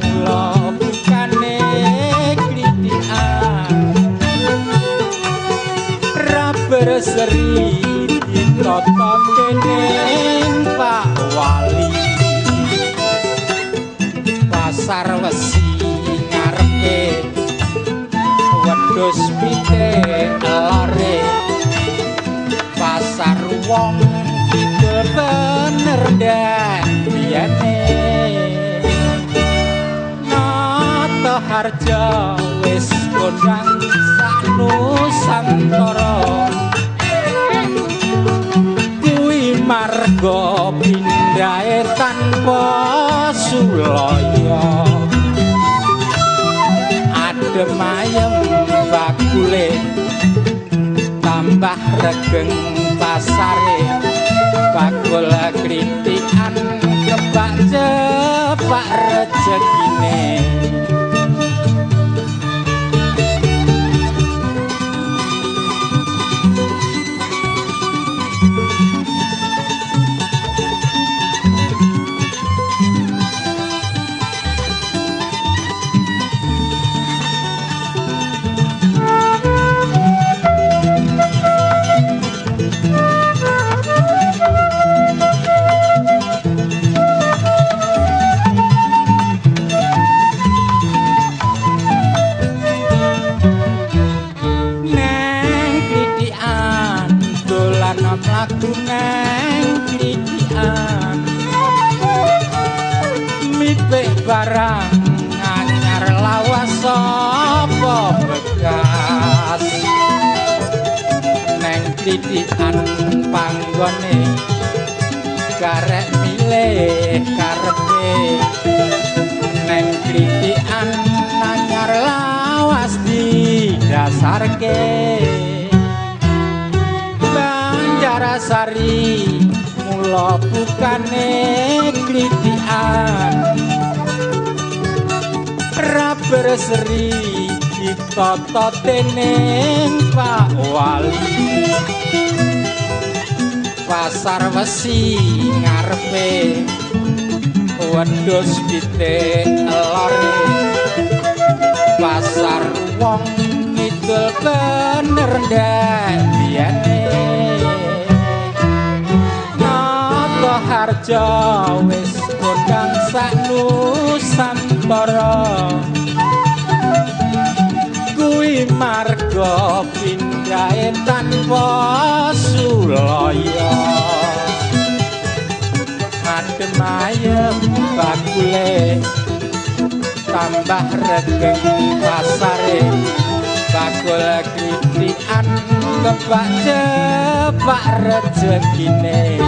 mula bukane kritikan ra berseri ditata dening Pak Wali pasar wesi ngarepe wedhus pite lare pasar wong kidul bener dak biyane nata harja wis kondang sak nusantara kuwi marga pindahe tanpa sulaya adem ayem bakule tambah regeng pasare bakul kritikan kebak jepak rejekine mlaku nang kritikan mipik barang anyar lawas sapa bekas nang kritikan panggone karek milih karepe nang kritikan anyar lawas didasarke Sari mula bukane kritikan ra berseri ditata dening Pak Wali pasar wesi ngarepe wedhus pite lare pasar wong kidul bener ndak biyane harja wis kondang sak nusantara kuwi marga pindahe tanpa sulaya adem ayem bakule tambah regeng pasare bakul kritikan kebak jepak rejekine